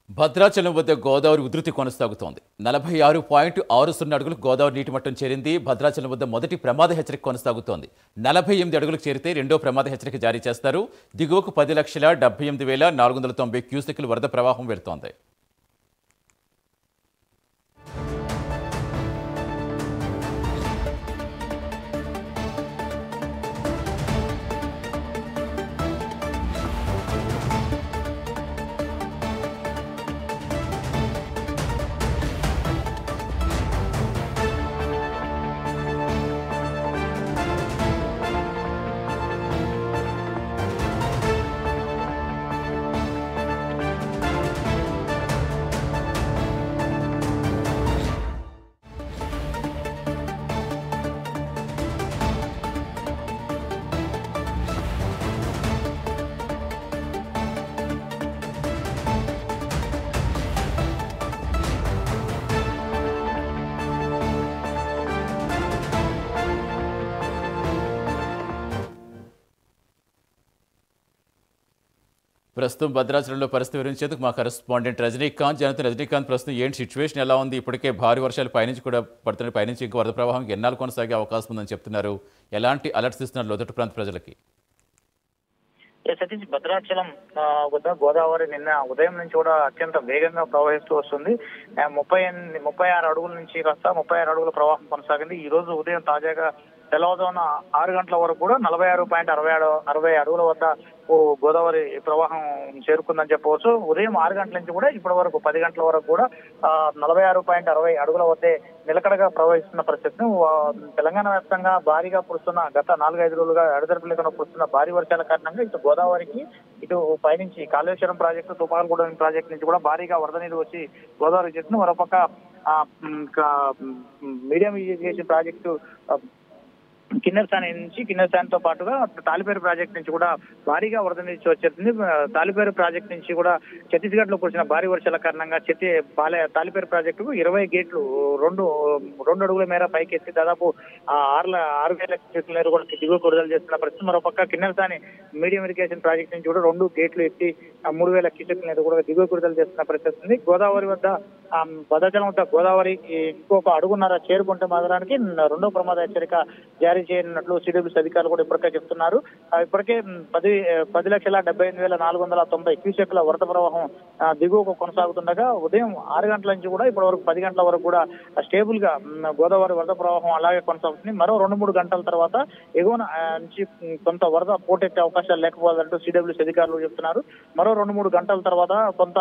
భద్రాచలం వద్ద గోదావరి ఉధృతి కొనసాగుతోంది. 46.60 అడుగులు గోదావరి నీటి మట్టం చేరింది. భద్రాచలం వద్ద మొదటి ప్రమాద హెచ్చరిక కొనసాగుతోంది. 48 అడుగులకు చేరితే రెండో ప్రమాద హెచ్చరిక జారీ చేస్తారు. దిగువకు 10,78,490 క్యూసెక్లు వరద ప్రవాహం వెళ్తోంది. ప్రస్తుతం భద్రాచలంలో పరిస్థితి వివరించేందుకు మా కరెస్పాండెంట్ రజనీకాంత్ రజనీకాంత్ ప్రస్తుతం ఏంటి సిచ్యువేషన్ ఎలా ఉంది? ఇప్పటికే భారీ వర్షాలు పైనుంచి కూడా పడుతున్నాయి. పైనుంచి ఇంకా వరద ప్రవాహం ఎన్నాళ్ళు కొనసాగే అవకాశం ఉందని చెప్తున్నారు. ఎలాంటి అలర్ట్స్ ఇస్తున్నారు లోతట్టు ప్రాంత ప్రజలకి? సతీష్, భద్రాచలం వద్ద గోదావరి నిన్న ఉదయం నుంచి కూడా అత్యంత వేగంగా ప్రవహిస్తూ వస్తుంది. 36 అడుగుల నుంచి కాస్త 36 అడుగుల ప్రవాహం కొనసాగింది. ఈ రోజు ఉదయం తాజాగా తెల్లవారుజామున 6 గంటల వరకు కూడా 46.60 అడుగుల వద్ద గోదావరి ప్రవాహం చేరుకుందని చెప్పవచ్చు. ఉదయం 6 గంటల నుంచి కూడా ఇప్పటి వరకు 10 గంటల వరకు కూడా 46.60 అడుగుల వద్దే నిలకడగా ప్రవహిస్తున్న పరిస్థితిని తెలంగాణ వ్యాప్తంగా భారీగా కురుస్తున్న గత 4-5 రోజులుగా ఎడతెరిపి లేకుండా కురుస్తున్న భారీ వర్షాల కారణంగా ఇటు గోదావరికి ఇటు పైనుంచి కాళేశ్వరం ప్రాజెక్టు, తుపాలగూడెం ప్రాజెక్టు నుంచి కూడా భారీగా వరద నీరు వచ్చి గోదావరి చేస్తుంది. మరోపక్క మీడియం ఇరిగేషన్ ప్రాజెక్టు కిన్నెరసాని తో పాటుగా తాలిపేరు ప్రాజెక్ట్ నుంచి కూడా భారీగా వరద నీరు వచ్చేస్తుంది. తాలిపేరు ప్రాజెక్ట్ నుంచి కూడా ఛత్తీస్గఢ్ లో కురిసిన భారీ వర్షాల కారణంగా తాలిపేరు ప్రాజెక్టుకు 20 గేట్లు రెండు అడుగుల మేర పైకెత్తి దాదాపు 6,000 క్యూసెక్ల నీరు కూడా దిగువకు విడుదల చేస్తున్న పరిస్థితి. మరోపక్క కిన్నెరసాని మీడియం ఇరిగేషన్ ప్రాజెక్ట్ నుంచి కూడా 2 గేట్లు ఎత్తి 3,000 క్యూసెక్ల నీరు కూడా దిగువకు విడుదల చేస్తున్న పరిస్థితి ఉంది. గోదావరి వద్ద భద్రాచలం వద్ద గోదావరి ఇంకొక అడుగున్నర చేరుకుంటే మాత్రానికి రెండో ప్రమాద హెచ్చరిక జారీ చేయనున్నట్లు సిడబ్ల్యూసీ అధికారులు కూడా ఇప్పటికే చెప్తున్నారు. ఇప్పటికే 10,78,490 క్యూసెక్ల వరద ప్రవాహం దిగువకు కొనసాగుతుండగా ఉదయం 6 గంటల నుంచి కూడా ఇప్పటి వరకు 10 గంటల వరకు కూడా స్టేబుల్ గా గోదావరి వరద ప్రవాహం అలాగే కొనసాగుతుంది. మరో 2-3 గంటల తర్వాత ఎగువన నుంచి కొంత వరద పోటెత్తే అవకాశాలు లేకపోవాలంటూ సిడబ్ల్యూసీ అధికారులు చెప్తున్నారు. మరో 2-3 గంటల తర్వాత కొంత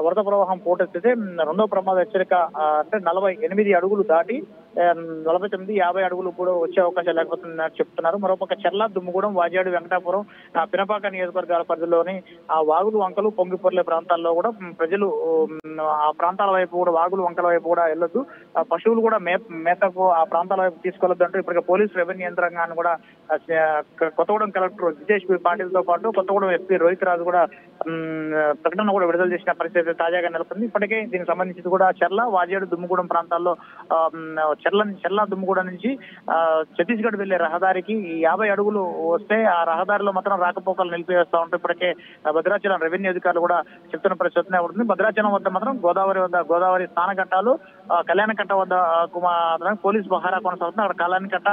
వరద ప్రవాహం పోటెత్తితే రెండో ప్రమాద హెచ్చరిక అంటే 48 అడుగులు దాటి 49-50 అడుగులు కూడా వచ్చే అవకాశాలు లేకపోతుందని చెప్తున్నారు. మరోపక్క చెర్ల, దుమ్ముగూడెం, వాజేడు, వెంకటాపురం, పినపాక నియోజకవర్గాల పరిధిలోని ఆ వాగులు, వంకలు, పొంగిపొర్లే ప్రాంతాల్లో కూడా ప్రజలు ఆ ప్రాంతాల వైపు కూడా వాగులు, వంకల వైపు కూడా వెళ్ళొద్దు, పశువులు కూడా మేతకు ఆ ప్రాంతాల వైపు తీసుకెళ్లొద్దు అంటూ ఇప్పటికే పోలీసు రెవెన్యూ యంత్రాంగాన్ని కూడా కొత్తగూడెం కలెక్టర్ జితేష్ పాటిల్ తో పాటు కొత్తగూడెం ఎస్పీ రోహిత్ రాజు కూడా ప్రకటన కూడా విడుదల చేసిన పరిస్థితి తాజాగా నెలకొంది. ఇప్పటికే దీనికి సంబంధించి కూడా చెర్ల, వాజేడు, దుమ్ముగూడెం ప్రాంతాల్లో చెర్ల దుమ్ముగూడెం నుంచి ఛత్తీస్గఢ్ వెళ్లే రహదారికి 50 అడుగులు వస్తే ఆ రహదారిలో మాత్రం రాకపోకలు నిలిపివేస్తా ఉంటే ఇప్పటికే భద్రాచలం రెవెన్యూ అధికారులు కూడా చెప్తున్న పరిస్థితి ఉంటుంది. భద్రాచలం వద్ద మాత్రం గోదావరి స్నానఘట్టాలు, కళ్యాణకట్ట వద్ద పోలీసు పహారా కొనసాగుతుంది. అక్కడ కళ్యాణకట్ట,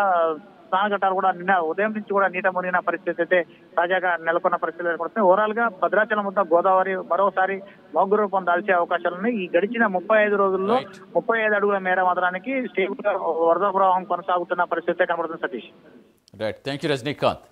స్నానఘట్టాలు కూడా నిన్న ఉదయం నుంచి కూడా నీట మునిగిన పరిస్థితి అయితే తాజాగా నెలకొన్న పరిస్థితులు ఏర్పడుతుంది. ఓవరాల్ గా భద్రాచలం వద్ద గోదావరి మరోసారి మౌగ్ర రూపం దాల్చే అవకాశాలున్నాయి. ఈ గడిచిన 35 రోజుల్లో 35 అడుగుల మేర మాత్రానికి స్టేబుల్ గా వరద ప్రవాహం కొనసాగుతున్న పరిస్థితి కనబడుతుంది. Satish, right, thank you Rajinikanth.